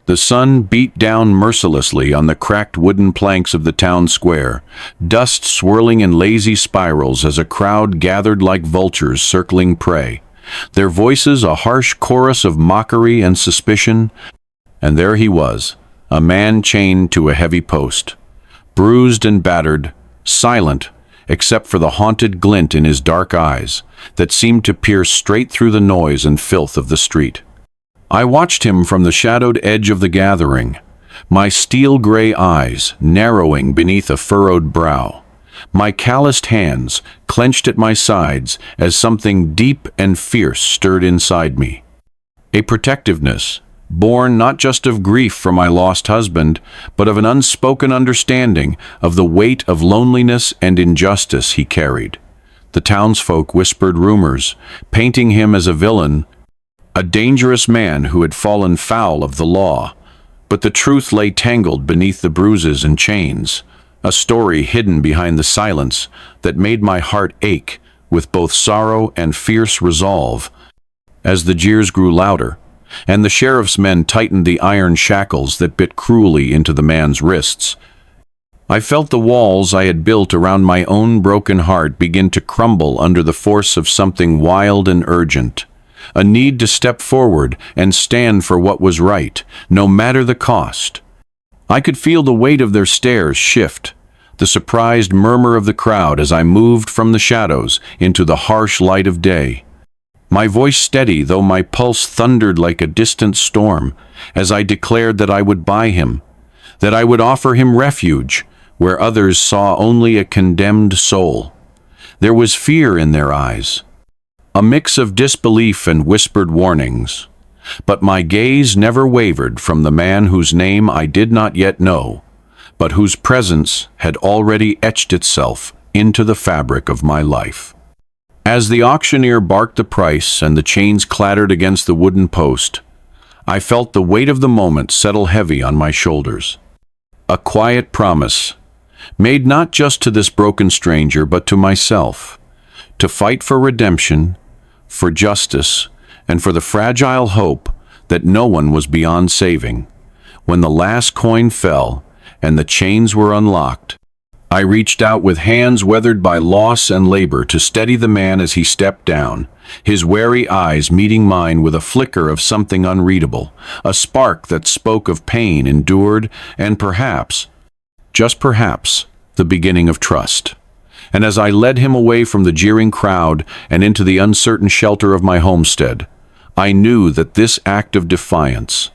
The sun beat down mercilessly on the cracked wooden planks of the town square, dust swirling in lazy spirals as a crowd gathered like vultures circling prey, their voices a harsh chorus of mockery and suspicion. And there he was, a man chained to a heavy post, bruised and battered, silent, except for the haunted glint in his dark eyes that seemed to pierce straight through the noise and filth of the street. I watched him from the shadowed edge of the gathering, my steel-gray eyes narrowing beneath a furrowed brow, my calloused hands clenched at my sides as something deep and fierce stirred inside me. A protectiveness, born not just of grief for my lost husband, but of an unspoken understanding of the weight of loneliness and injustice he carried. The townsfolk whispered rumors, painting him as a villain, a dangerous man who had fallen foul of the law. But the truth lay tangled beneath the bruises and chains, a story hidden behind the silence that made my heart ache with both sorrow and fierce resolve. As the jeers grew louder, and the sheriff's men tightened the iron shackles that bit cruelly into the man's wrists, I felt the walls I had built around my own broken heart begin to crumble under the force of something wild and urgent, a need to step forward and stand for what was right, no matter the cost. I could feel the weight of their stares shift, the surprised murmur of the crowd as I moved from the shadows into the harsh light of day. My voice steady, though my pulse thundered like a distant storm, as I declared that I would buy him, that I would offer him refuge where others saw only a condemned soul. There was fear in their eyes, a mix of disbelief and whispered warnings, but my gaze never wavered from the man whose name I did not yet know, but whose presence had already etched itself into the fabric of my life. As the auctioneer barked the price and the chains clattered against the wooden post, I felt the weight of the moment settle heavy on my shoulders. A quiet promise, made not just to this broken stranger but to myself, to fight for redemption, for justice, and for the fragile hope that no one was beyond saving. When the last coin fell and the chains were unlocked, I reached out with hands weathered by loss and labor to steady the man as he stepped down, his wary eyes meeting mine with a flicker of something unreadable, a spark that spoke of pain endured and perhaps, just perhaps, the beginning of trust. And as I led him away from the jeering crowd and into the uncertain shelter of my homestead, I knew that this act of defiance,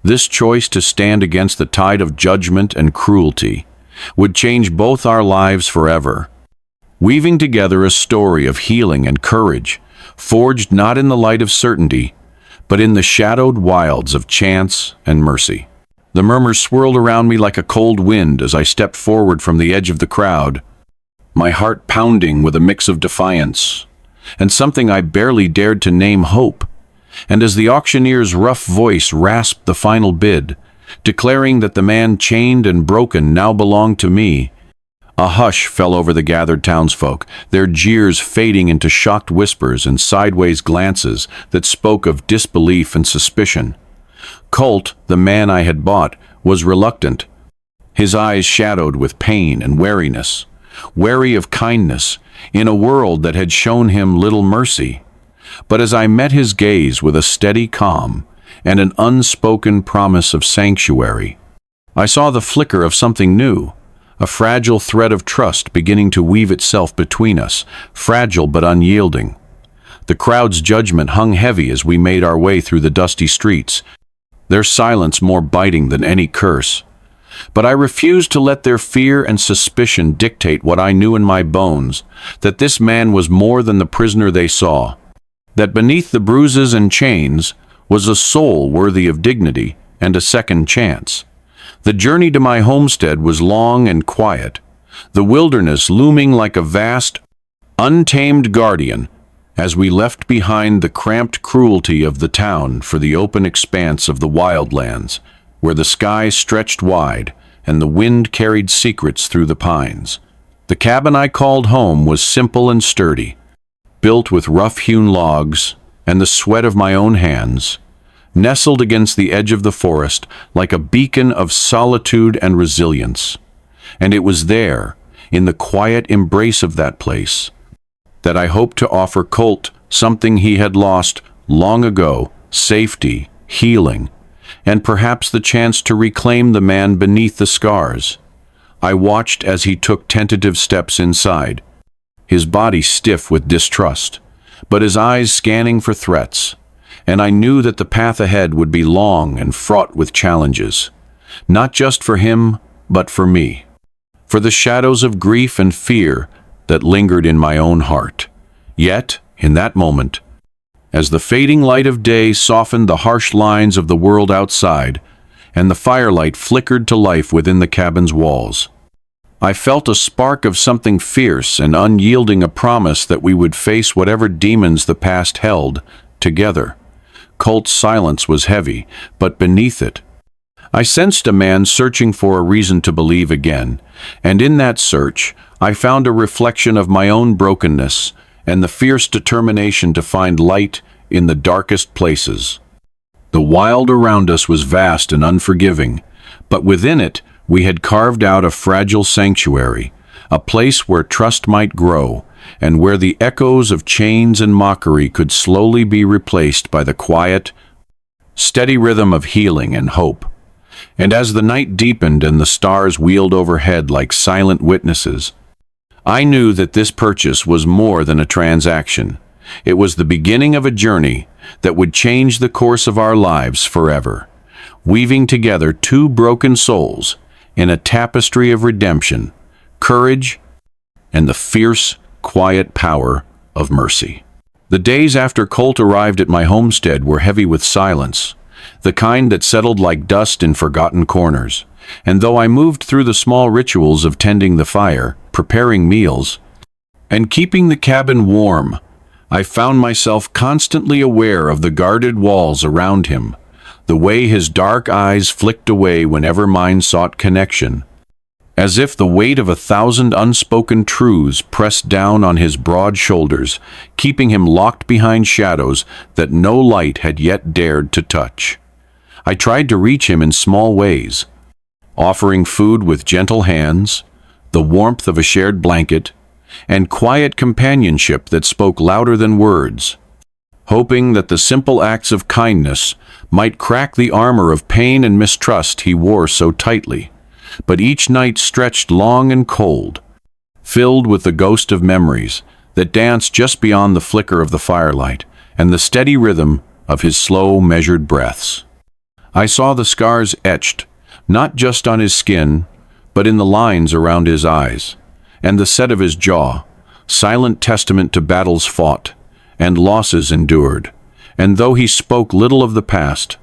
this choice to stand against the tide of judgment and cruelty, would change both our lives forever, weaving together a story of healing and courage, forged not in the light of certainty, but in the shadowed wilds of chance and mercy. The murmurs swirled around me like a cold wind as I stepped forward from the edge of the crowd, my heart pounding with a mix of defiance and something I barely dared to name hope. And as the auctioneer's rough voice rasped the final bid, declaring that the man chained and broken now belonged to me, a hush fell over the gathered townsfolk, their jeers fading into shocked whispers and sideways glances that spoke of disbelief and suspicion. Colt, the man I had bought, was reluctant, his eyes shadowed with pain and wariness, wary of kindness in a world that had shown him little mercy. But as I met his gaze with a steady calm and an unspoken promise of sanctuary, I saw the flicker of something new, a fragile thread of trust beginning to weave itself between us, fragile but unyielding. The crowd's judgment hung heavy as we made our way through the dusty streets, their silence more biting than any curse. But I refused to let their fear and suspicion dictate what I knew in my bones, that this man was more than the prisoner they saw, that beneath the bruises and chains was a soul worthy of dignity and a second chance. The journey to my homestead was long and quiet, the wilderness looming like a vast, untamed guardian as we left behind the cramped cruelty of the town for the open expanse of the wildlands, where the sky stretched wide and the wind carried secrets through the pines. The cabin I called home was simple and sturdy, built with rough-hewn logs and the sweat of my own hands, nestled against the edge of the forest like a beacon of solitude and resilience. And it was there, in the quiet embrace of that place, that I hoped to offer Colt something he had lost long ago: safety, healing, and perhaps the chance to reclaim the man beneath the scars. I watched as he took tentative steps inside, his body stiff with distrust, but his eyes scanning for threats, and I knew that the path ahead would be long and fraught with challenges, not just for him, but for me, for the shadows of grief and fear that lingered in my own heart. Yet, in that moment, as the fading light of day softened the harsh lines of the world outside, and the firelight flickered to life within the cabin's walls, I felt a spark of something fierce and unyielding, a promise that we would face whatever demons the past held, together. Colt's silence was heavy, but beneath it, I sensed a man searching for a reason to believe again, and in that search, I found a reflection of my own brokenness and the fierce determination to find light in the darkest places. The wild around us was vast and unforgiving, but within it, we had carved out a fragile sanctuary, a place where trust might grow, and where the echoes of chains and mockery could slowly be replaced by the quiet, steady rhythm of healing and hope. And as the night deepened and the stars wheeled overhead like silent witnesses, I knew that this purchase was more than a transaction. It was the beginning of a journey that would change the course of our lives forever, weaving together two broken souls in a tapestry of redemption, courage, and the fierce, quiet power of mercy. The days after Colt arrived at my homestead were heavy with silence, the kind that settled like dust in forgotten corners. And though I moved through the small rituals of tending the fire, preparing meals, and keeping the cabin warm, I found myself constantly aware of the guarded walls around him, the way his dark eyes flicked away whenever mine sought connection, as if the weight of 1,000 unspoken truths pressed down on his broad shoulders, keeping him locked behind shadows that no light had yet dared to touch. I tried to reach him in small ways, offering food with gentle hands, the warmth of a shared blanket, and quiet companionship that spoke louder than words, hoping that the simple acts of kindness might crack the armor of pain and mistrust he wore so tightly. But each night stretched long and cold, filled with the ghost of memories that danced just beyond the flicker of the firelight and the steady rhythm of his slow, measured breaths. I saw the scars etched, not just on his skin, but in the lines around his eyes, and the set of his jaw, silent testament to battles fought and losses endured. And though he spoke little of the past,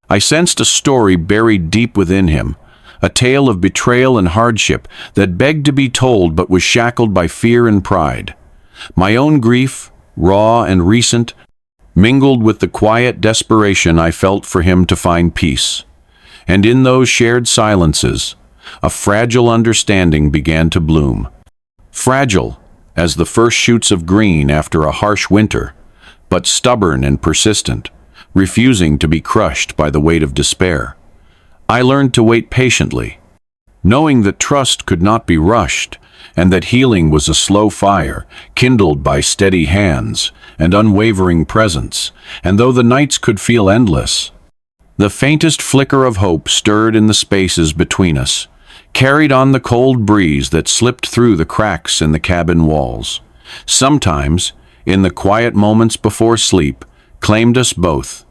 I sensed a story buried deep within him, a tale of betrayal and hardship that begged to be told but was shackled by fear and pride. My own grief, raw and recent, mingled with the quiet desperation I felt for him to find peace. And in those shared silences, a fragile understanding began to bloom. Fragile as the first shoots of green after a harsh winter, but stubborn and persistent, refusing to be crushed by the weight of despair. I learned to wait patiently, knowing that trust could not be rushed, and that healing was a slow fire, kindled by steady hands and unwavering presence. And though the nights could feel endless, the faintest flicker of hope stirred in the spaces between us, carried on the cold breeze that slipped through the cracks in the cabin walls. Sometimes, in the quiet moments before sleep, claimed us both.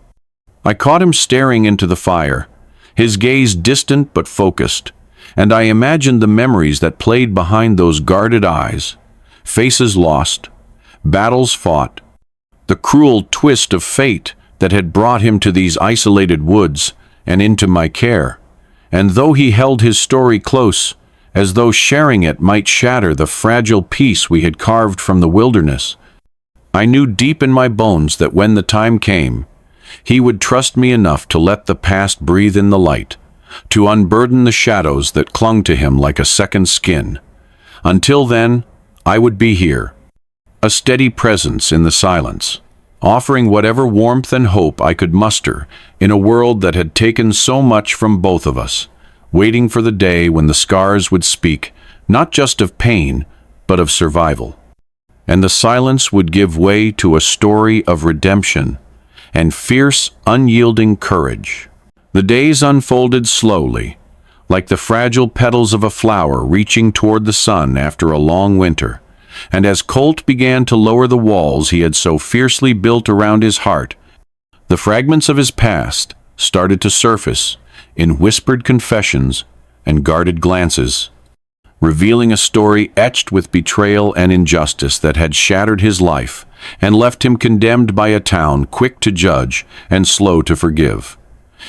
I caught him staring into the fire, his gaze distant but focused, and I imagined the memories that played behind those guarded eyes, faces lost, battles fought, the cruel twist of fate that had brought him to these isolated woods and into my care. And though he held his story close, as though sharing it might shatter the fragile peace we had carved from the wilderness, I knew deep in my bones that when the time came, he would trust me enough to let the past breathe in the light, to unburden the shadows that clung to him like a second skin. Until then, I would be here, a steady presence in the silence, offering whatever warmth and hope I could muster in a world that had taken so much from both of us, waiting for the day when the scars would speak not just of pain, but of survival. And the silence would give way to a story of redemption and fierce, unyielding courage. The days unfolded slowly, like the fragile petals of a flower reaching toward the sun after a long winter, and as Colt began to lower the walls he had so fiercely built around his heart, the fragments of his past started to surface in whispered confessions and guarded glances, revealing a story etched with betrayal and injustice that had shattered his life and left him condemned by a town quick to judge and slow to forgive.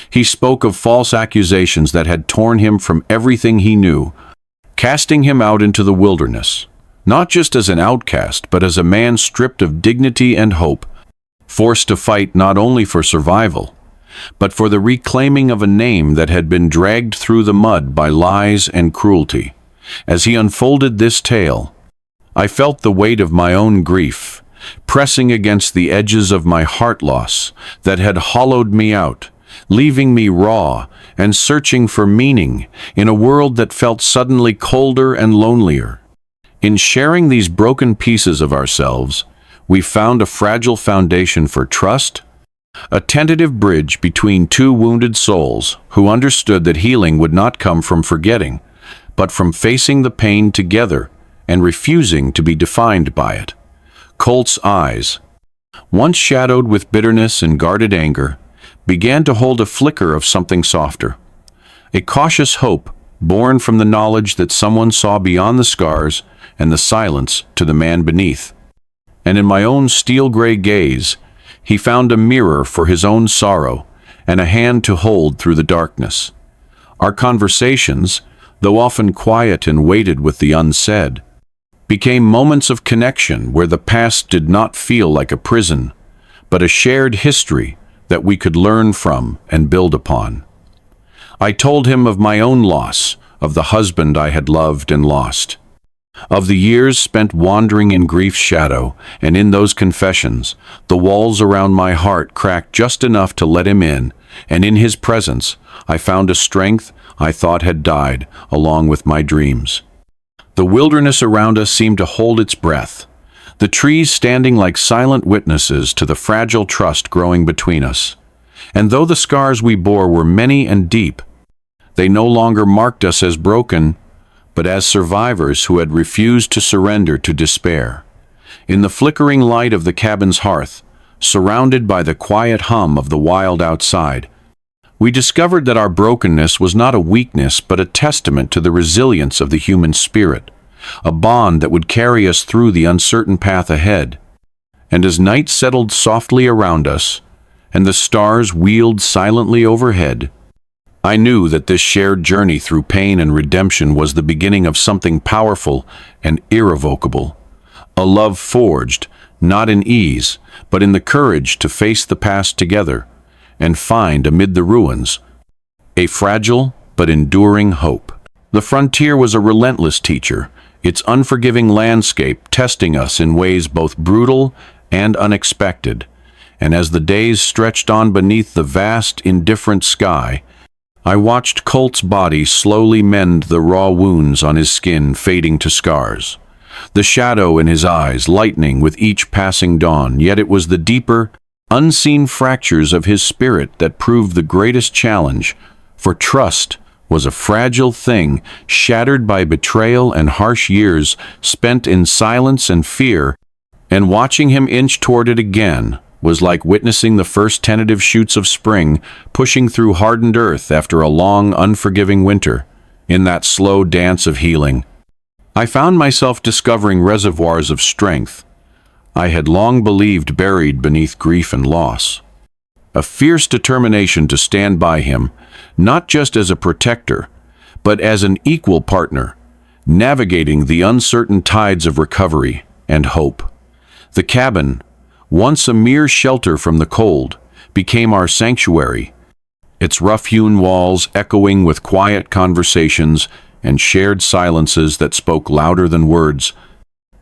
He spoke of false accusations that had torn him from everything he knew, casting him out into the wilderness, not just as an outcast, but as a man stripped of dignity and hope, forced to fight not only for survival, but for the reclaiming of a name that had been dragged through the mud by lies and cruelty. As he unfolded this tale, I felt the weight of my own grief, pressing against the edges of my heart loss that had hollowed me out, leaving me raw and searching for meaning in a world that felt suddenly colder and lonelier. In sharing these broken pieces of ourselves, we found a fragile foundation for trust, a tentative bridge between two wounded souls who understood that healing would not come from forgetting, but from facing the pain together and refusing to be defined by it. Colt's eyes, once shadowed with bitterness and guarded anger, began to hold a flicker of something softer, a cautious hope born from the knowledge that someone saw beyond the scars and the silence to the man beneath. And in my own steel-gray gaze, he found a mirror for his own sorrow and a hand to hold through the darkness. Our conversations, though often quiet and weighted with the unsaid, became moments of connection where the past did not feel like a prison, but a shared history that we could learn from and build upon. I told him of my own loss, of the husband I had loved and lost, of the years spent wandering in grief's shadow, and in those confessions, the walls around my heart cracked just enough to let him in, and in his presence, I found a strength I thought had died along with my dreams. The wilderness around us seemed to hold its breath, the trees standing like silent witnesses to the fragile trust growing between us. And though the scars we bore were many and deep, they no longer marked us as broken, but as survivors who had refused to surrender to despair. In the flickering light of the cabin's hearth, surrounded by the quiet hum of the wild outside, we discovered that our brokenness was not a weakness but a testament to the resilience of the human spirit, a bond that would carry us through the uncertain path ahead. And as night settled softly around us, and the stars wheeled silently overhead, I knew that this shared journey through pain and redemption was the beginning of something powerful and irrevocable, a love forged, not in ease, but in the courage to face the past together and find amid the ruins a fragile but enduring hope. The frontier was a relentless teacher, its unforgiving landscape testing us in ways both brutal and unexpected. And as the days stretched on beneath the vast, indifferent sky, I watched Colt's body slowly mend the raw wounds on his skin fading to scars, the shadow in his eyes lightening with each passing dawn. Yet it was the deeper, unseen fractures of his spirit that proved the greatest challenge, for trust was a fragile thing, shattered by betrayal and harsh years spent in silence and fear, and watching him inch toward it again was like witnessing the first tentative shoots of spring pushing through hardened earth after a long, unforgiving winter. In that slow dance of healing, I found myself discovering reservoirs of strength I had long believed buried beneath grief and loss. A fierce determination to stand by him, not just as a protector, but as an equal partner, navigating the uncertain tides of recovery and hope. The cabin, once a mere shelter from the cold, became our sanctuary, its rough-hewn walls echoing with quiet conversations and shared silences that spoke louder than words.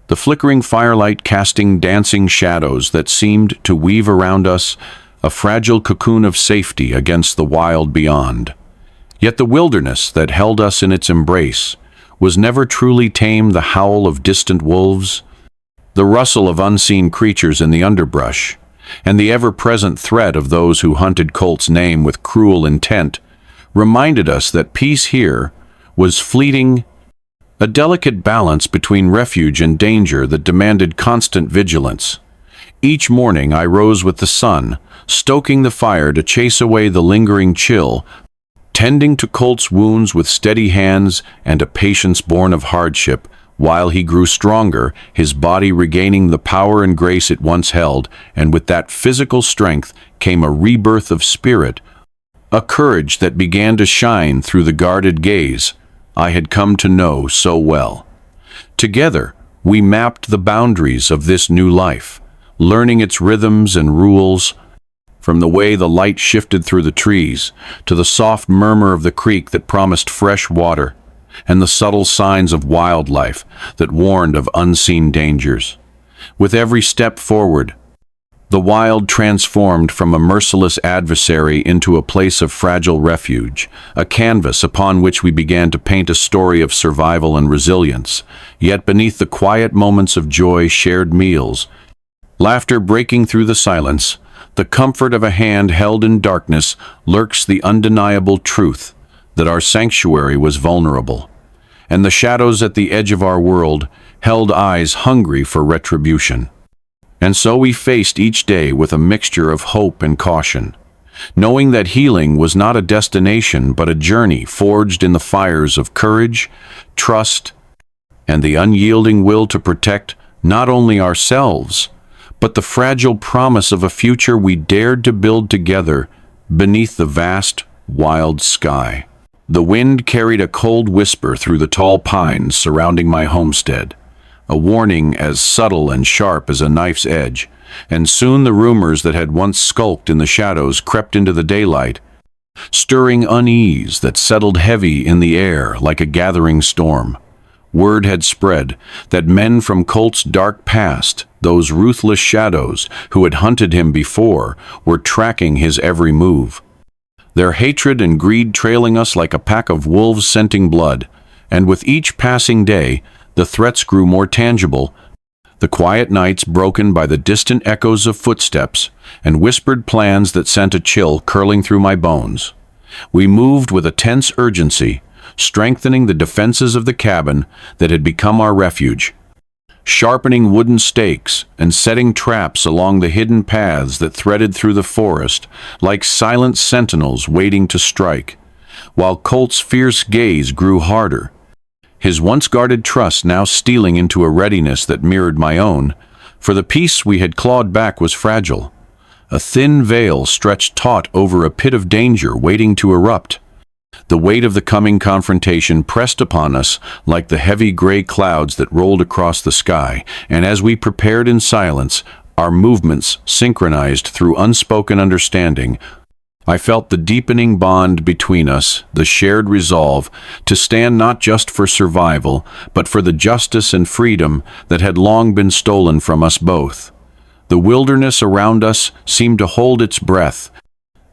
the flickering firelight casting dancing shadows that seemed to weave around us a fragile cocoon of safety against the wild beyond. Yet the wilderness that held us in its embrace was never truly tamed. The howl of distant wolves, the rustle of unseen creatures in the underbrush, and the ever-present threat of those who hunted Colt's name with cruel intent reminded us that peace here was fleeting, a delicate balance between refuge and danger that demanded constant vigilance. Each morning I rose with the sun, stoking the fire to chase away the lingering chill, tending to Colt's wounds with steady hands and a patience born of hardship, while he grew stronger, his body regaining the power and grace it once held, and with that physical strength came a rebirth of spirit, a courage that began to shine through the guarded gaze I had come to know so well. Together, we mapped the boundaries of this new life, learning its rhythms and rules, from the way the light shifted through the trees, to the soft murmur of the creek that promised fresh water, and the subtle signs of wildlife that warned of unseen dangers. With every step forward, the wild transformed from a merciless adversary into a place of fragile refuge, a canvas upon which we began to paint a story of survival and resilience. Yet beneath the quiet moments of joy, shared meals, laughter breaking through the silence, the comfort of a hand held in darkness, lurks the undeniable truth that our sanctuary was vulnerable, and the shadows at the edge of our world held eyes hungry for retribution. And so we faced each day with a mixture of hope and caution, knowing that healing was not a destination but a journey forged in the fires of courage, trust, and the unyielding will to protect not only ourselves, but the fragile promise of a future we dared to build together beneath the vast, wild sky. The wind carried a cold whisper through the tall pines surrounding my homestead, a warning as subtle and sharp as a knife's edge, and soon the rumors that had once skulked in the shadows crept into the daylight, stirring unease that settled heavy in the air like a gathering storm. Word had spread that men from Colt's dark past, those ruthless shadows who had hunted him before, were tracking his every move, their hatred and greed trailing us like a pack of wolves scenting blood. And with each passing day, the threats grew more tangible, the quiet nights broken by the distant echoes of footsteps and whispered plans that sent a chill curling through my bones. We moved with a tense urgency, strengthening the defenses of the cabin that had become our refuge, sharpening wooden stakes and setting traps along the hidden paths that threaded through the forest like silent sentinels waiting to strike, while Colt's fierce gaze grew harder, his once guarded trust now stealing into a readiness that mirrored my own, for the peace we had clawed back was fragile, a thin veil stretched taut over a pit of danger waiting to erupt. The weight of the coming confrontation pressed upon us like the heavy gray clouds that rolled across the sky, and as we prepared in silence, our movements synchronized through unspoken understanding, I felt the deepening bond between us, the shared resolve to stand not just for survival, but for the justice and freedom that had long been stolen from us both. The wilderness around us seemed to hold its breath,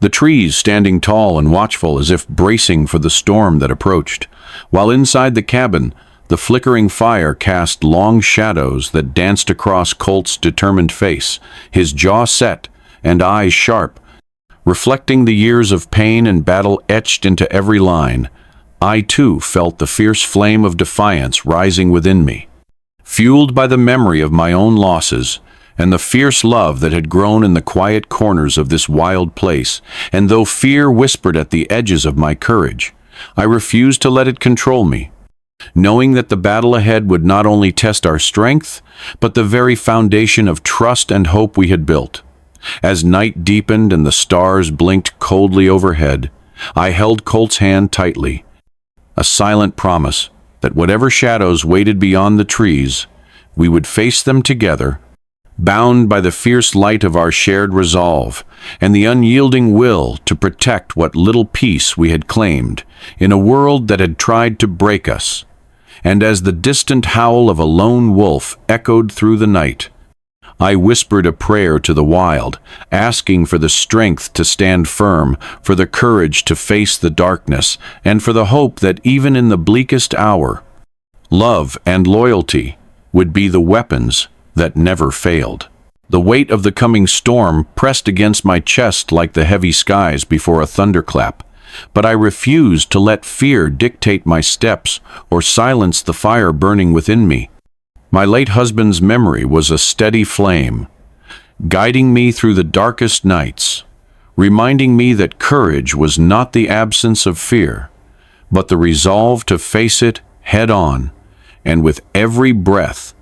the trees standing tall and watchful as if bracing for the storm that approached, while inside the cabin, the flickering fire cast long shadows that danced across Colt's determined face, his jaw set and eyes sharp, reflecting the years of pain and battle etched into every line. I too felt the fierce flame of defiance rising within me, fueled by the memory of my own losses and the fierce love that had grown in the quiet corners of this wild place. And though fear whispered at the edges of my courage, I refused to let it control me, knowing that the battle ahead would not only test our strength, but the very foundation of trust and hope we had built. As night deepened and the stars blinked coldly overhead, I held Colt's hand tightly, a silent promise that whatever shadows waited beyond the trees, we would face them together, bound by the fierce light of our shared resolve and the unyielding will to protect what little peace we had claimed in a world that had tried to break us. and as the distant howl of a lone wolf echoed through the night, I whispered a prayer to the wild, asking for the strength to stand firm, for the courage to face the darkness, and for the hope that even in the bleakest hour, love and loyalty would be the weapons that never failed. The weight of the coming storm pressed against my chest like the heavy skies before a thunderclap, but I refused to let fear dictate my steps or silence the fire burning within me. My late husband's memory was a steady flame, guiding me through the darkest nights, reminding me that courage was not the absence of fear, but the resolve to face it head on. And with every breath,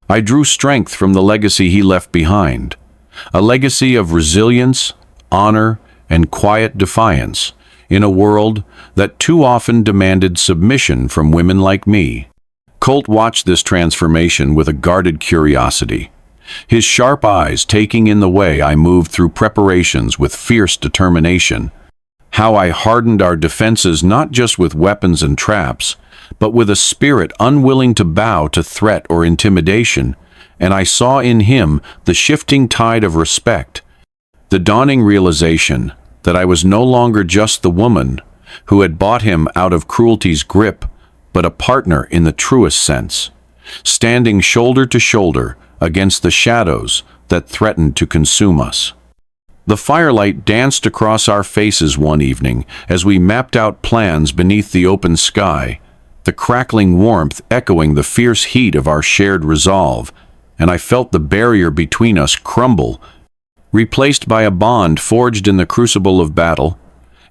I drew strength from the legacy he left behind, a legacy of resilience, honor, and quiet defiance in a world that too often demanded submission from women like me. Colt watched this transformation with a guarded curiosity, his sharp eyes taking in the way I moved through preparations with fierce determination, how I hardened our defenses not just with weapons and traps, but with a spirit unwilling to bow to threat or intimidation, and I saw in him the shifting tide of respect, the dawning realization that I was no longer just the woman who had bought him out of cruelty's grip, but a partner in the truest sense, standing shoulder to shoulder against the shadows that threatened to consume us. The firelight danced across our faces one evening as we mapped out plans beneath the open sky, the crackling warmth echoing the fierce heat of our shared resolve, and I felt the barrier between us crumble, replaced by a bond forged in the crucible of battle,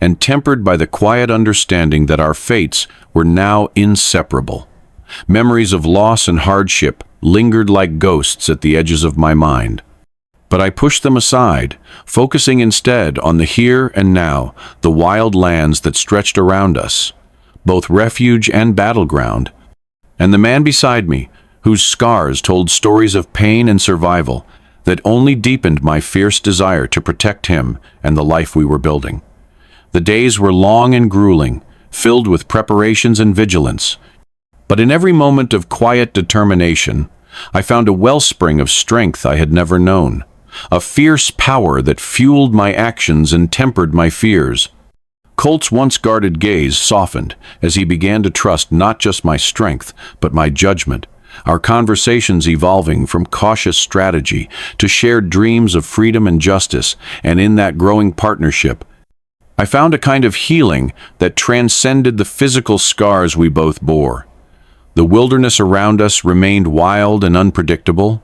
and tempered by the quiet understanding that our fates were now inseparable. Memories of loss and hardship lingered like ghosts at the edges of my mind. But I pushed them aside, focusing instead on the here and now, the wild lands that stretched around us, both refuge and battleground, and the man beside me, whose scars told stories of pain and survival that only deepened my fierce desire to protect him and the life we were building. The days were long and grueling, filled with preparations and vigilance, but in every moment of quiet determination, I found a wellspring of strength I had never known, a fierce power that fueled my actions and tempered my fears. Colt's once guarded gaze softened as he began to trust not just my strength, but my judgment, our conversations evolving from cautious strategy to shared dreams of freedom and justice, and in that growing partnership, I found a kind of healing that transcended the physical scars we both bore. The wilderness around us remained wild and unpredictable,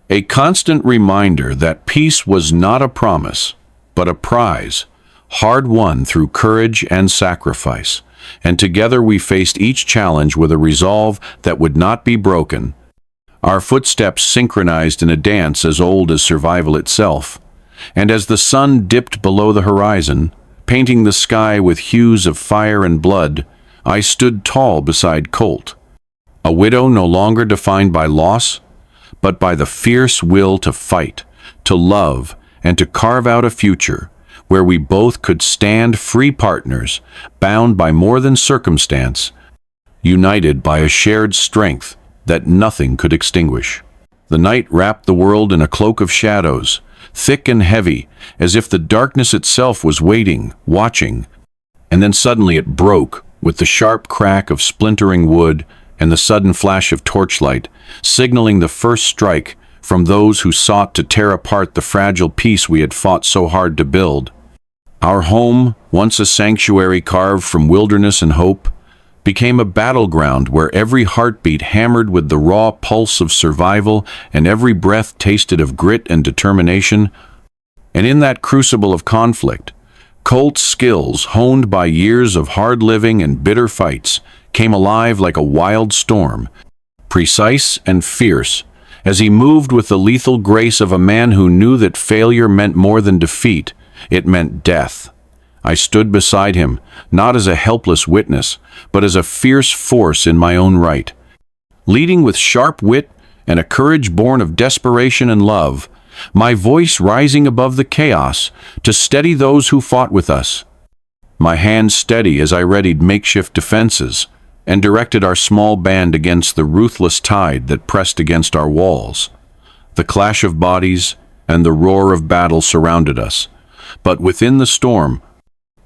a constant reminder that peace was not a promise, but a prize, hard-won through courage and sacrifice, and together we faced each challenge with a resolve that would not be broken, our footsteps synchronized in a dance as old as survival itself. And as the sun dipped below the horizon, painting the sky with hues of fire and blood, I stood tall beside Colt, a widow no longer defined by loss, but by the fierce will to fight, to love, and to carve out a future where we both could stand free partners, bound by more than circumstance, united by a shared strength that nothing could extinguish. The night wrapped the world in a cloak of shadows, thick and heavy, as if the darkness itself was waiting, watching, and then suddenly it broke with the sharp crack of splintering wood and the sudden flash of torchlight, signaling the first strike from those who sought to tear apart the fragile peace we had fought so hard to build. Our home, once a sanctuary carved from wilderness and hope, became a battleground where every heartbeat hammered with the raw pulse of survival and every breath tasted of grit and determination. And in that crucible of conflict, Colt's skills, honed by years of hard living and bitter fights, came alive like a wild storm, precise and fierce, as he moved with the lethal grace of a man who knew that failure meant more than defeat, it meant death. I stood beside him, not as a helpless witness, but as a fierce force in my own right. Leading with sharp wit and a courage born of desperation and love, my voice rising above the chaos to steady those who fought with us. My hands steady as I readied makeshift defenses, and directed our small band against the ruthless tide that pressed against our walls. The clash of bodies and the roar of battle surrounded us, but within the storm,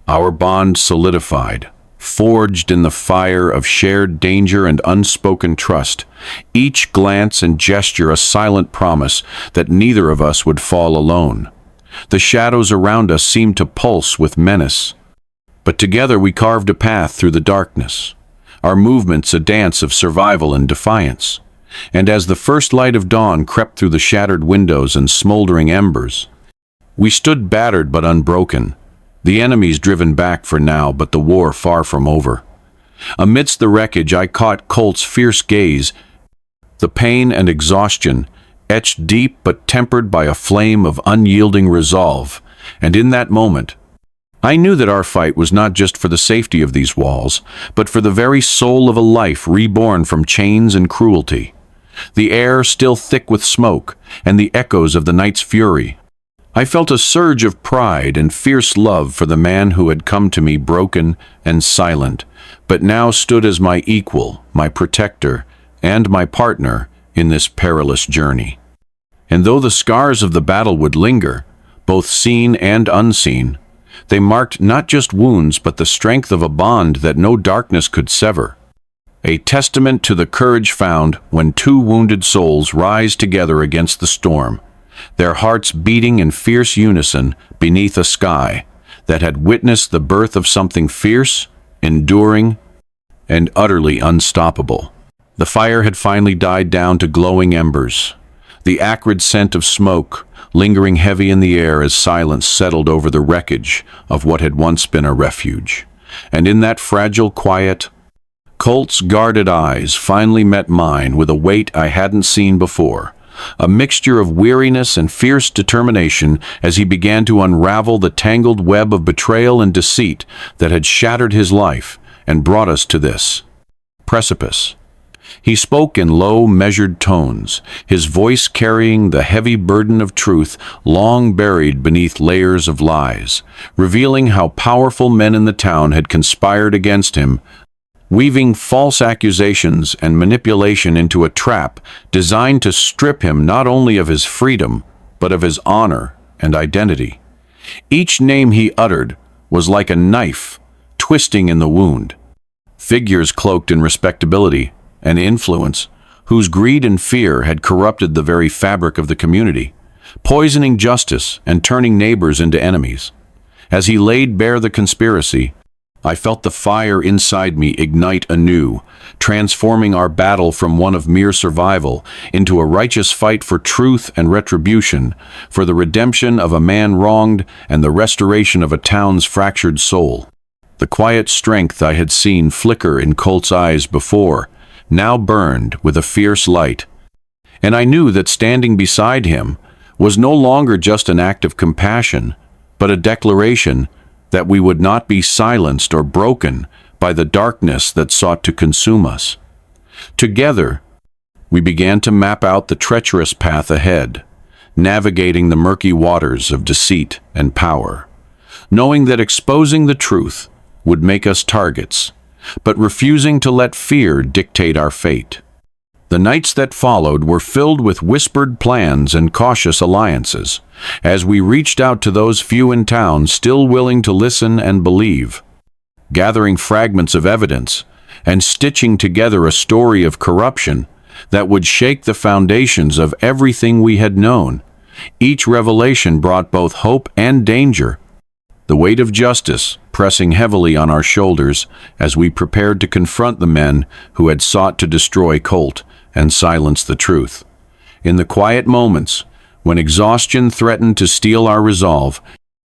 our bond solidified, forged in the fire of shared danger and unspoken trust, each glance and gesture a silent promise that neither of us would fall alone. The shadows around us seemed to pulse with menace, but together we carved a path through the darkness, our movements a dance of survival and defiance. And as the first light of dawn crept through the shattered windows and smoldering embers, we stood battered but unbroken, the enemies driven back for now, but the war far from over. Amidst the wreckage, I caught Colt's fierce gaze, the pain and exhaustion etched deep but tempered by a flame of unyielding resolve, and in that moment, I knew that our fight was not just for the safety of these walls, but for the very soul of a life reborn from chains and cruelty. The air still thick with smoke, and the echoes of the night's fury. I felt a surge of pride and fierce love for the man who had come to me broken and silent, but now stood as my equal, my protector, and my partner in this perilous journey. And though the scars of the battle would linger, both seen and unseen, they marked not just wounds but the strength of a bond that no darkness could sever. A testament to the courage found when two wounded souls rise together against the storm, their hearts beating in fierce unison beneath a sky that had witnessed the birth of something fierce, enduring, and utterly unstoppable. The fire had finally died down to glowing embers, the acrid scent of smoke lingering heavy in the air as silence settled over the wreckage of what had once been a refuge. And in that fragile quiet, Colt's guarded eyes finally met mine with a weight I hadn't seen before, a mixture of weariness and fierce determination as he began to unravel the tangled web of betrayal and deceit that had shattered his life and brought us to this precipice. He spoke in low, measured tones, his voice carrying the heavy burden of truth long buried beneath layers of lies, revealing how powerful men in the town had conspired against him, weaving false accusations and manipulation into a trap designed to strip him not only of his freedom, but of his honor and identity. Each name he uttered was like a knife twisting in the wound. Figures cloaked in respectability and influence, whose greed and fear had corrupted the very fabric of the community, poisoning justice and turning neighbors into enemies. As he laid bare the conspiracy, I felt the fire inside me ignite anew, transforming our battle from one of mere survival into a righteous fight for truth and retribution, for the redemption of a man wronged and the restoration of a town's fractured soul. The quiet strength I had seen flicker in Colt's eyes before now burned with a fierce light, and I knew that standing beside him was no longer just an act of compassion, but a declaration that we would not be silenced or broken by the darkness that sought to consume us. Together, we began to map out the treacherous path ahead, navigating the murky waters of deceit and power, knowing that exposing the truth would make us targets, but refusing to let fear dictate our fate. The nights that followed were filled with whispered plans and cautious alliances, as we reached out to those few in town still willing to listen and believe, gathering fragments of evidence and stitching together a story of corruption that would shake the foundations of everything we had known. Each revelation brought both hope and danger, the weight of justice pressing heavily on our shoulders as we prepared to confront the men who had sought to destroy Colt and silence the truth. In the quiet moments, when exhaustion threatened to steal our resolve,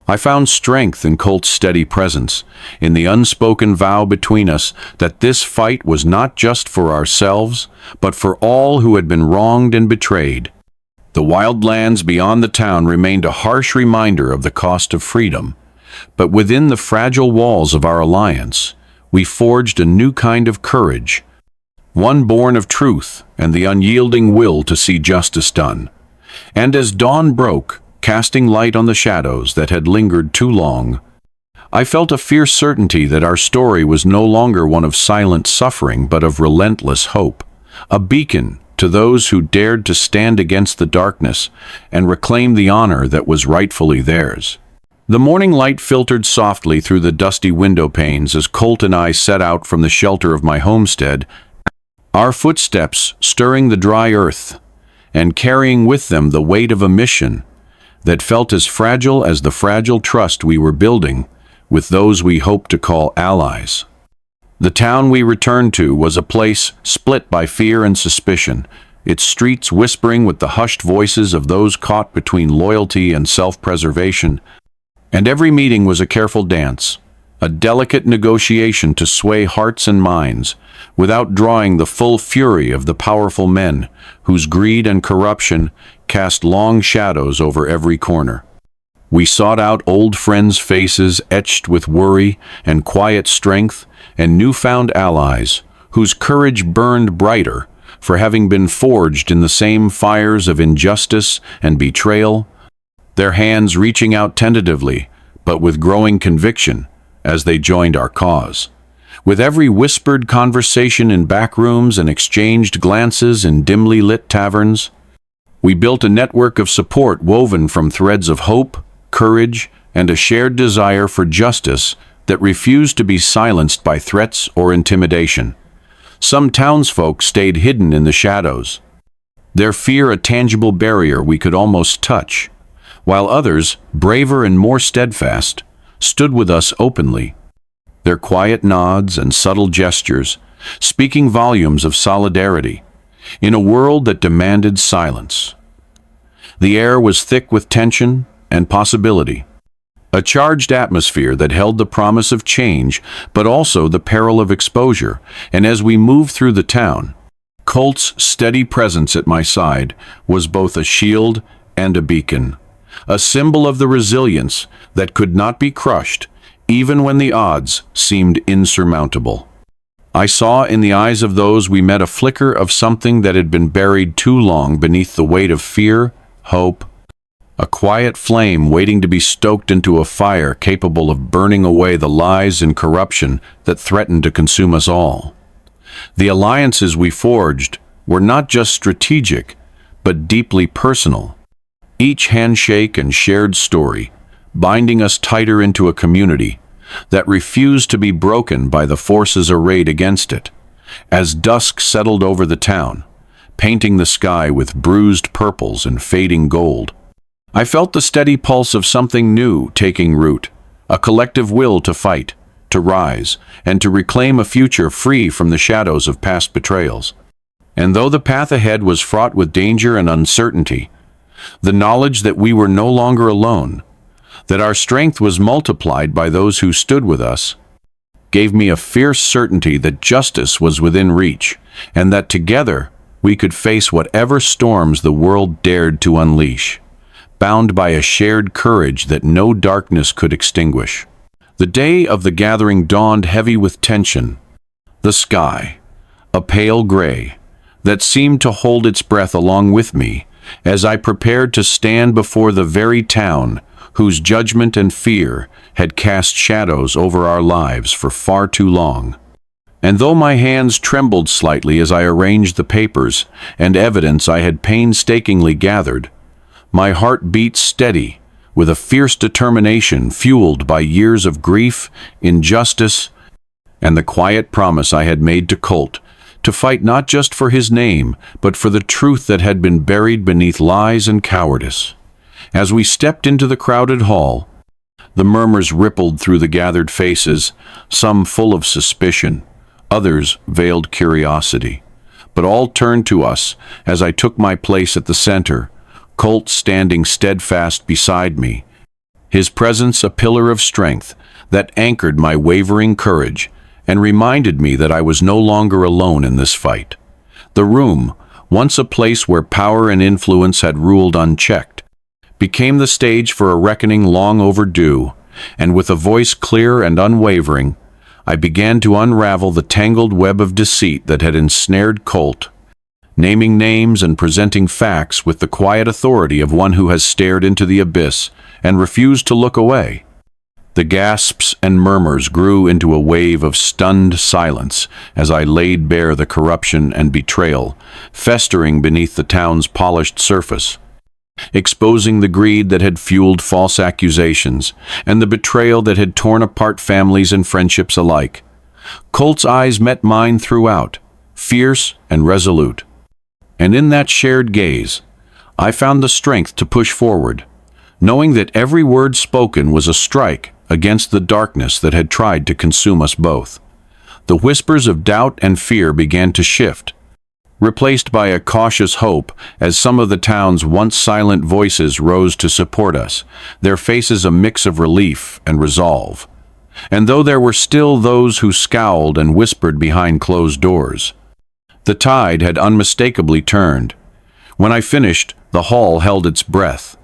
I found strength in Colt's steady presence, in the unspoken vow between us that this fight was not just for ourselves, but for all who had been wronged and betrayed. The wild lands beyond the town remained a harsh reminder of the cost of freedom, but within the fragile walls of our alliance, we forged a new kind of courage, one born of truth and the unyielding will to see justice done. And as dawn broke, casting light on the shadows that had lingered too long, I felt a fierce certainty that our story was no longer one of silent suffering but of relentless hope, a beacon to those who dared to stand against the darkness and reclaim the honor that was rightfully theirs. The morning light filtered softly through the dusty window panes as Colt and I set out from the shelter of my homestead, our footsteps stirring the dry earth and carrying with them the weight of a mission that felt as fragile as the fragile trust we were building with those we hoped to call allies. The town we returned to was a place split by fear and suspicion, its streets whispering with the hushed voices of those caught between loyalty and self-preservation, and every meeting was a careful dance, a delicate negotiation to sway hearts and minds, without drawing the full fury of the powerful men whose greed and corruption cast long shadows over every corner. We sought out old friends' faces etched with worry and quiet strength, and newfound allies whose courage burned brighter for having been forged in the same fires of injustice and betrayal, their hands reaching out tentatively, but with growing conviction as they joined our cause. With every whispered conversation in back rooms and exchanged glances in dimly lit taverns, we built a network of support woven from threads of hope, courage, and a shared desire for justice that refused to be silenced by threats or intimidation. Some townsfolk stayed hidden in the shadows, their fear a tangible barrier we could almost touch, while others, braver and more steadfast, stood with us openly, their quiet nods and subtle gestures speaking volumes of solidarity in a world that demanded silence. The air was thick with tension and possibility, a charged atmosphere that held the promise of change but also the peril of exposure, and as we moved through the town, Colt's steady presence at my side was both a shield and a beacon, a symbol of the resilience that could not be crushed even when the odds seemed insurmountable. I saw in the eyes of those we met a flicker of something that had been buried too long beneath the weight of fear, hope, a quiet flame waiting to be stoked into a fire capable of burning away the lies and corruption that threatened to consume us all. The alliances we forged were not just strategic, but deeply personal, each handshake and shared story binding us tighter into a community that refused to be broken by the forces arrayed against it. As dusk settled over the town, painting the sky with bruised purples and fading gold, I felt the steady pulse of something new taking root, a collective will to fight, to rise, and to reclaim a future free from the shadows of past betrayals. And though the path ahead was fraught with danger and uncertainty, the knowledge that we were no longer alone, that our strength was multiplied by those who stood with us, gave me a fierce certainty that justice was within reach, and that together we could face whatever storms the world dared to unleash, bound by a shared courage that no darkness could extinguish. The day of the gathering dawned heavy with tension, the sky, a pale gray, that seemed to hold its breath along with me as I prepared to stand before the very town whose judgment and fear had cast shadows over our lives for far too long. And though my hands trembled slightly as I arranged the papers and evidence I had painstakingly gathered, my heart beat steady with a fierce determination fueled by years of grief, injustice, and the quiet promise I had made to Colt to fight not just for his name, but for the truth that had been buried beneath lies and cowardice. As we stepped into the crowded hall, the murmurs rippled through the gathered faces, some full of suspicion, others veiled curiosity. But all turned to us as I took my place at the center, Colt standing steadfast beside me, his presence a pillar of strength that anchored my wavering courage and reminded me that I was no longer alone in this fight. The room, once a place where power and influence had ruled unchecked, became the stage for a reckoning long overdue, and with a voice clear and unwavering, I began to unravel the tangled web of deceit that had ensnared Colt, naming names and presenting facts with the quiet authority of one who has stared into the abyss and refused to look away. The gasps and murmurs grew into a wave of stunned silence as I laid bare the corruption and betrayal festering beneath the town's polished surface, exposing the greed that had fueled false accusations and the betrayal that had torn apart families and friendships alike. Colt's eyes met mine throughout, fierce and resolute. And in that shared gaze, I found the strength to push forward, knowing that every word spoken was a strike against the darkness that had tried to consume us both. The whispers of doubt and fear began to shift, replaced by a cautious hope as some of the town's once silent voices rose to support us, their faces a mix of relief and resolve. And though there were still those who scowled and whispered behind closed doors, the tide had unmistakably turned. When I finished, the hall held its breath,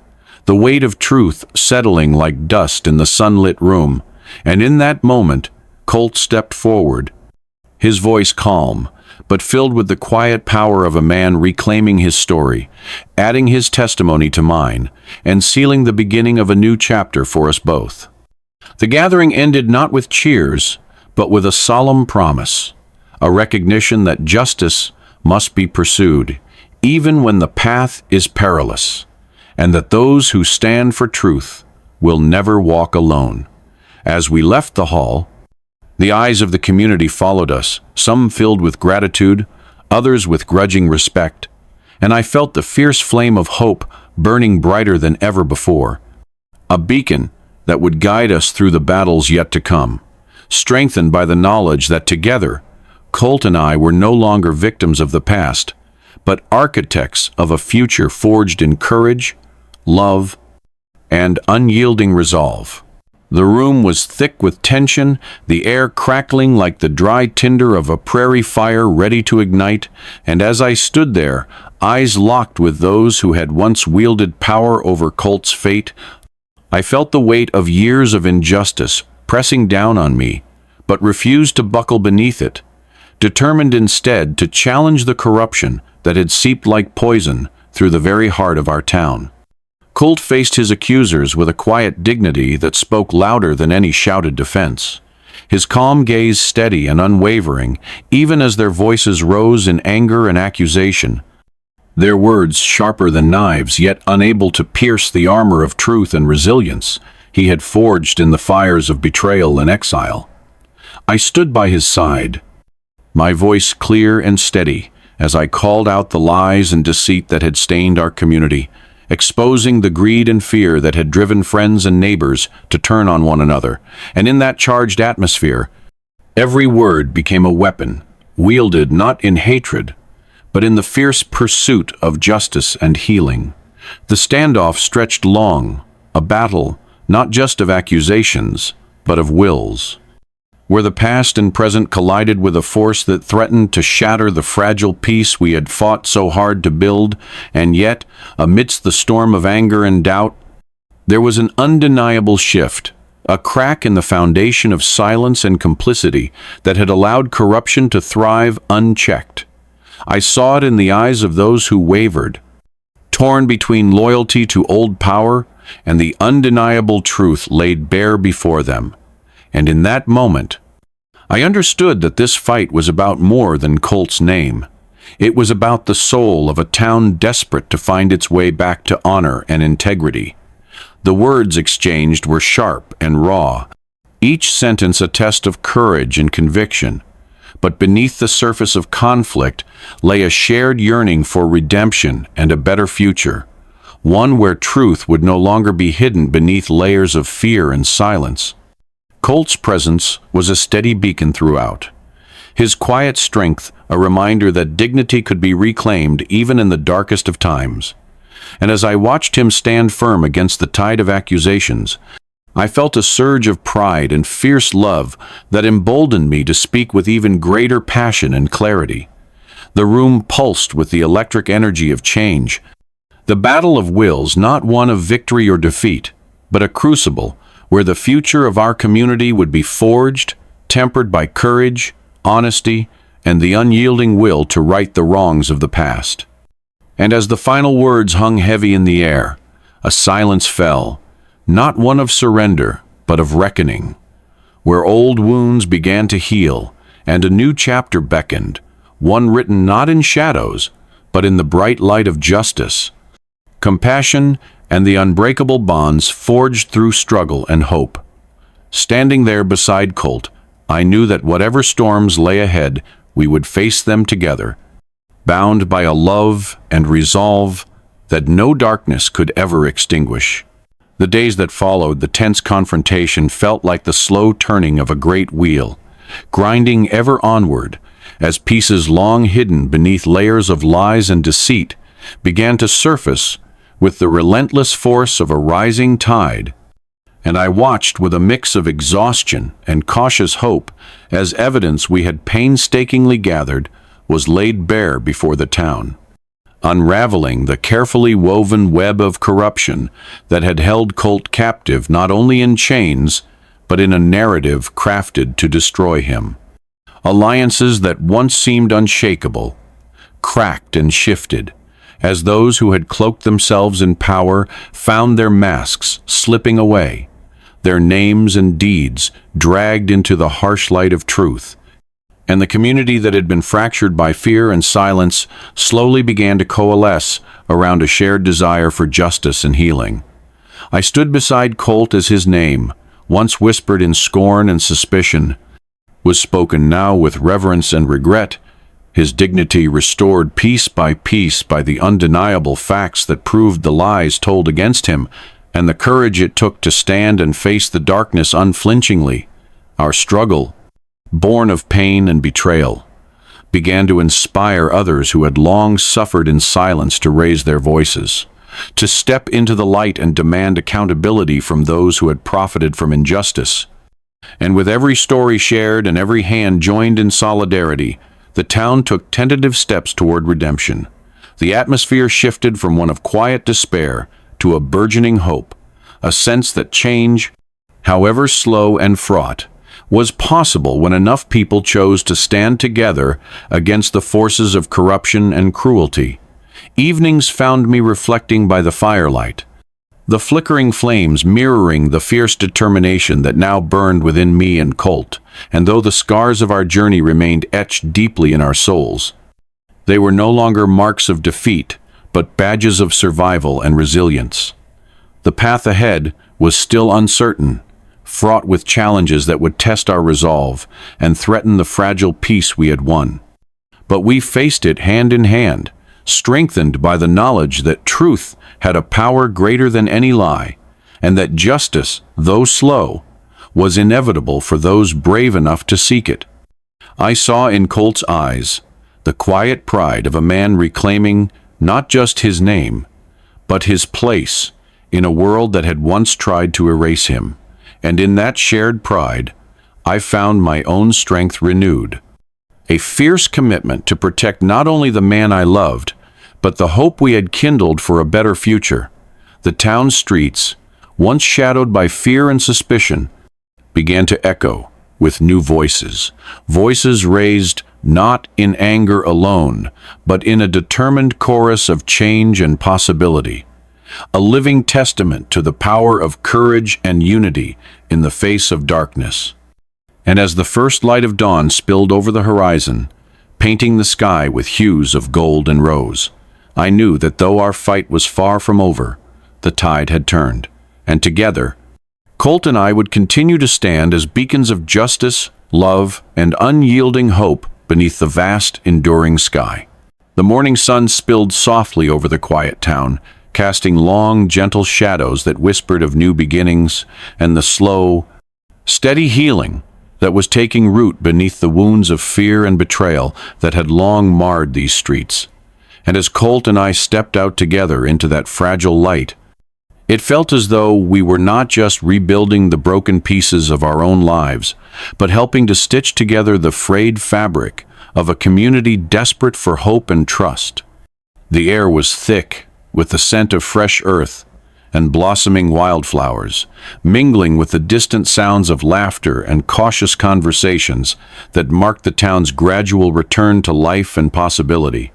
the weight of truth settling like dust in the sunlit room, and in that moment, Colt stepped forward, his voice calm, but filled with the quiet power of a man reclaiming his story, adding his testimony to mine, and sealing the beginning of a new chapter for us both. The gathering ended not with cheers, but with a solemn promise, a recognition that justice must be pursued, even when the path is perilous, and that those who stand for truth will never walk alone. As we left the hall, the eyes of the community followed us, some filled with gratitude, others with grudging respect, and I felt the fierce flame of hope burning brighter than ever before, a beacon that would guide us through the battles yet to come, strengthened by the knowledge that together, Colt and I were no longer victims of the past, but architects of a future forged in courage, love, and unyielding resolve. The room was thick with tension, the air crackling like the dry tinder of a prairie fire ready to ignite, and as I stood there, eyes locked with those who had once wielded power over Colt's fate, I felt the weight of years of injustice pressing down on me, but refused to buckle beneath it, determined instead to challenge the corruption that had seeped like poison through the very heart of our town. Colt faced his accusers with a quiet dignity that spoke louder than any shouted defense, his calm gaze steady and unwavering, even as their voices rose in anger and accusation, their words sharper than knives, yet unable to pierce the armor of truth and resilience he had forged in the fires of betrayal and exile. I stood by his side, my voice clear and steady, as I called out the lies and deceit that had stained our community, exposing the greed and fear that had driven friends and neighbors to turn on one another. And in that charged atmosphere, every word became a weapon, wielded not in hatred, but in the fierce pursuit of justice and healing. The standoff stretched long, a battle not just of accusations, but of wills, where the past and present collided with a force that threatened to shatter the fragile peace we had fought so hard to build. And yet, amidst the storm of anger and doubt, there was an undeniable shift, a crack in the foundation of silence and complicity that had allowed corruption to thrive unchecked. I saw it in the eyes of those who wavered, torn between loyalty to old power and the undeniable truth laid bare before them. And in that moment, I understood that this fight was about more than Colt's name. It was about the soul of a town desperate to find its way back to honor and integrity. The words exchanged were sharp and raw, each sentence a test of courage and conviction. But beneath the surface of conflict lay a shared yearning for redemption and a better future, one where truth would no longer be hidden beneath layers of fear and silence. Colt's presence was a steady beacon throughout, his quiet strength a reminder that dignity could be reclaimed even in the darkest of times. And as I watched him stand firm against the tide of accusations, I felt a surge of pride and fierce love that emboldened me to speak with even greater passion and clarity. The room pulsed with the electric energy of change, the battle of wills, not one of victory or defeat, but a crucible where the future of our community would be forged, tempered by courage, honesty, and the unyielding will to right the wrongs of the past. And as the final words hung heavy in the air, a silence fell, not one of surrender, but of reckoning, where old wounds began to heal and a new chapter beckoned, one written not in shadows, but in the bright light of justice, compassion, and the unbreakable bonds forged through struggle and hope. Standing there beside Colt, I knew that whatever storms lay ahead, we would face them together, bound by a love and resolve that no darkness could ever extinguish. The days that followed the tense confrontation felt like the slow turning of a great wheel, grinding ever onward as pieces long hidden beneath layers of lies and deceit began to surface with the relentless force of a rising tide. And I watched with a mix of exhaustion and cautious hope as evidence we had painstakingly gathered was laid bare before the town, unraveling the carefully woven web of corruption that had held Colt captive not only in chains, but in a narrative crafted to destroy him. Alliances that once seemed unshakable, cracked and shifted, as those who had cloaked themselves in power found their masks slipping away, their names and deeds dragged into the harsh light of truth, and the community that had been fractured by fear and silence slowly began to coalesce around a shared desire for justice and healing. I stood beside Colt as his name, once whispered in scorn and suspicion, was spoken now with reverence and regret, his dignity restored piece by the undeniable facts that proved the lies told against him, and the courage it took to stand and face the darkness unflinchingly. Our struggle, born of pain and betrayal, began to inspire others who had long suffered in silence to raise their voices, to step into the light and demand accountability from those who had profited from injustice. And with every story shared and every hand joined in solidarity, the town took tentative steps toward redemption. The atmosphere shifted from one of quiet despair to a burgeoning hope, a sense that change, however slow and fraught, was possible when enough people chose to stand together against the forces of corruption and cruelty. Evenings found me reflecting by the firelight, the flickering flames mirroring the fierce determination that now burned within me and Colt, and though the scars of our journey remained etched deeply in our souls, they were no longer marks of defeat, but badges of survival and resilience. The path ahead was still uncertain, fraught with challenges that would test our resolve and threaten the fragile peace we had won. But we faced it hand in hand, strengthened by the knowledge that truth had a power greater than any lie, and that justice, though slow, was inevitable for those brave enough to seek it. I saw in Colt's eyes the quiet pride of a man reclaiming not just his name, but his place in a world that had once tried to erase him, and in that shared pride, I found my own strength renewed. A fierce commitment to protect not only the man I loved, but the hope we had kindled for a better future. The town streets, once shadowed by fear and suspicion, began to echo with new voices, voices raised not in anger alone, but in a determined chorus of change and possibility, a living testament to the power of courage and unity in the face of darkness. And as the first light of dawn spilled over the horizon, painting the sky with hues of gold and rose, I knew that though our fight was far from over, the tide had turned, and together, Colt and I would continue to stand as beacons of justice, love, and unyielding hope beneath the vast, enduring sky. The morning sun spilled softly over the quiet town, casting long, gentle shadows that whispered of new beginnings and the slow, steady healing that was taking root beneath the wounds of fear and betrayal that had long marred these streets. And as Colt and I stepped out together into that fragile light, it felt as though we were not just rebuilding the broken pieces of our own lives, but helping to stitch together the frayed fabric of a community desperate for hope and trust. The air was thick with the scent of fresh earth and blossoming wildflowers, mingling with the distant sounds of laughter and cautious conversations that marked the town's gradual return to life and possibility.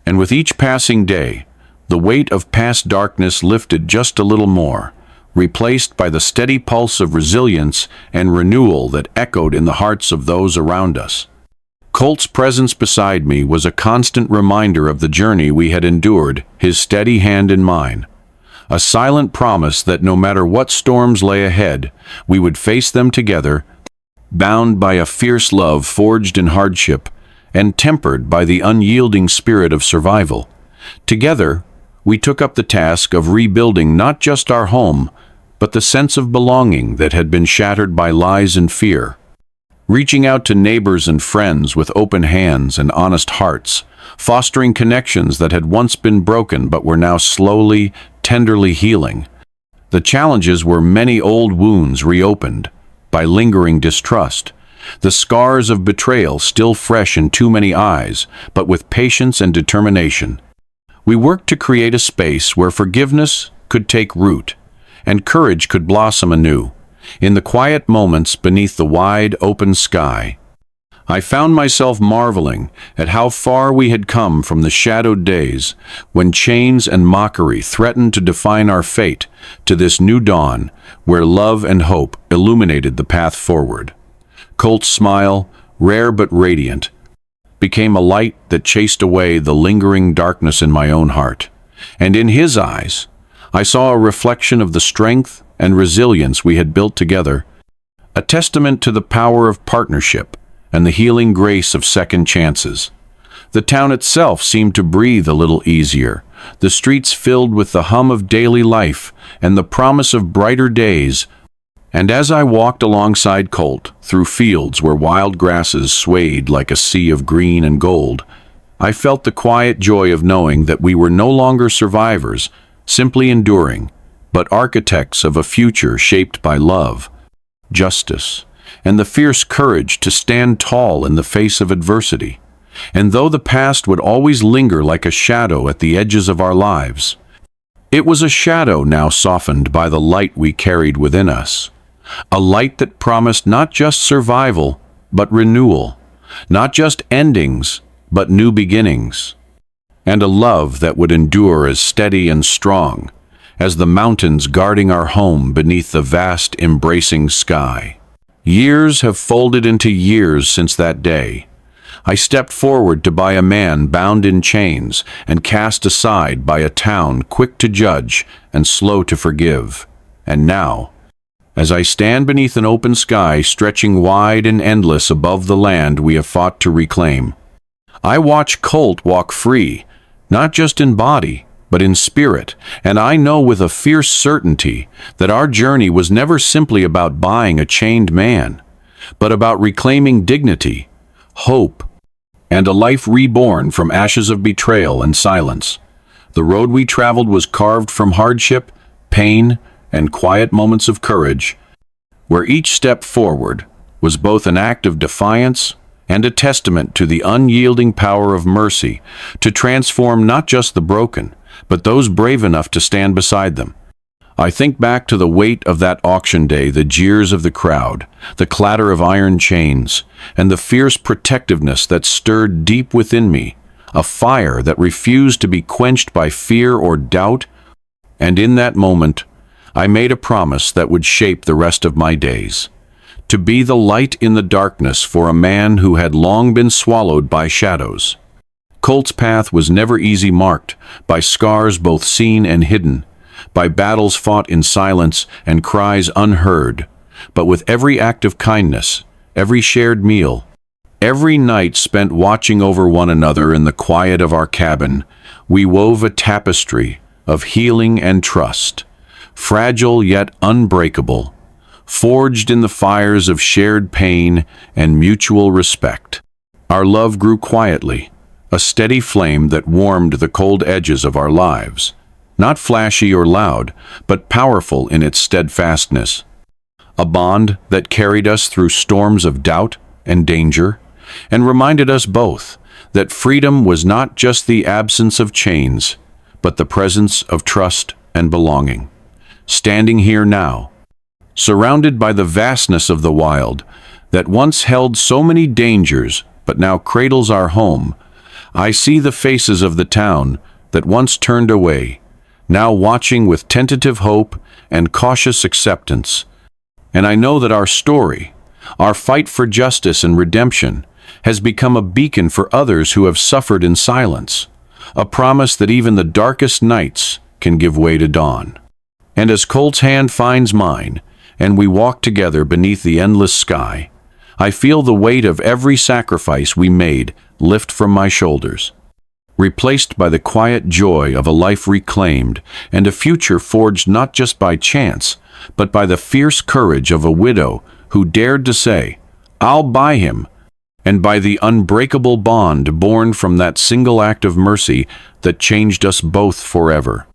And with each passing day, the weight of past darkness lifted just a little more, replaced by the steady pulse of resilience and renewal that echoed in the hearts of those around us. Colt's presence beside me was a constant reminder of the journey we had endured, his steady hand in mine. A silent promise that no matter what storms lay ahead, we would face them together, bound by a fierce love forged in hardship and tempered by the unyielding spirit of survival. Together, we took up the task of rebuilding not just our home, but the sense of belonging that had been shattered by lies and fear. Reaching out to neighbors and friends with open hands and honest hearts, fostering connections that had once been broken but were now slowly, tenderly healing. The challenges were many old wounds reopened by lingering distrust, the scars of betrayal still fresh in too many eyes, but with patience and determination. We worked to create a space where forgiveness could take root and courage could blossom anew. In the quiet moments beneath the wide, open sky, I found myself marveling at how far we had come from the shadowed days when chains and mockery threatened to define our fate to this new dawn where love and hope illuminated the path forward. Colt's smile, rare but radiant, became a light that chased away the lingering darkness in my own heart. And in his eyes, I saw a reflection of the strength and resilience we had built together, a testament to the power of partnership and the healing grace of second chances. The town itself seemed to breathe a little easier, the streets filled with the hum of daily life and the promise of brighter days. And as I walked alongside Colt through fields where wild grasses swayed like a sea of green and gold, I felt the quiet joy of knowing that we were no longer survivors, simply enduring, but architects of a future shaped by love, justice, and the fierce courage to stand tall in the face of adversity. And though the past would always linger like a shadow at the edges of our lives, it was a shadow now softened by the light we carried within us. A light that promised not just survival, but renewal, not just endings, but new beginnings, and a love that would endure as steady and strong as the mountains guarding our home beneath the vast, embracing sky. Years have folded into years since that day. I stepped forward to buy a man bound in chains and cast aside by a town quick to judge and slow to forgive. And now, as I stand beneath an open sky stretching wide and endless above the land we have fought to reclaim, I watch Colt walk free, not just in body, but in spirit, and I know with a fierce certainty that our journey was never simply about buying a chained man, but about reclaiming dignity, hope, and a life reborn from ashes of betrayal and silence. The road we traveled was carved from hardship, pain, and quiet moments of courage, where each step forward was both an act of defiance and a testament to the unyielding power of mercy to transform not just the broken, but those brave enough to stand beside them. I think back to the weight of that auction day, the jeers of the crowd, the clatter of iron chains, and the fierce protectiveness that stirred deep within me, a fire that refused to be quenched by fear or doubt. And in that moment, I made a promise that would shape the rest of my days, to be the light in the darkness for a man who had long been swallowed by shadows. Colt's path was never easy, marked by scars both seen and hidden, by battles fought in silence and cries unheard, but with every act of kindness, every shared meal, every night spent watching over one another in the quiet of our cabin, we wove a tapestry of healing and trust, fragile yet unbreakable, forged in the fires of shared pain and mutual respect. Our love grew quietly, a steady flame that warmed the cold edges of our lives, not flashy or loud, but powerful in its steadfastness. A bond that carried us through storms of doubt and danger, and reminded us both that freedom was not just the absence of chains, but the presence of trust and belonging. Standing here now, surrounded by the vastness of the wild that once held so many dangers but now cradles our home, I see the faces of the town that once turned away, now watching with tentative hope and cautious acceptance. And I know that our story, our fight for justice and redemption, has become a beacon for others who have suffered in silence, a promise that even the darkest nights can give way to dawn. And as Colt's hand finds mine, and we walk together beneath the endless sky, I feel the weight of every sacrifice we made lift from my shoulders, replaced by the quiet joy of a life reclaimed and a future forged not just by chance, but by the fierce courage of a widow who dared to say, "I'll buy him," and by the unbreakable bond born from that single act of mercy that changed us both forever.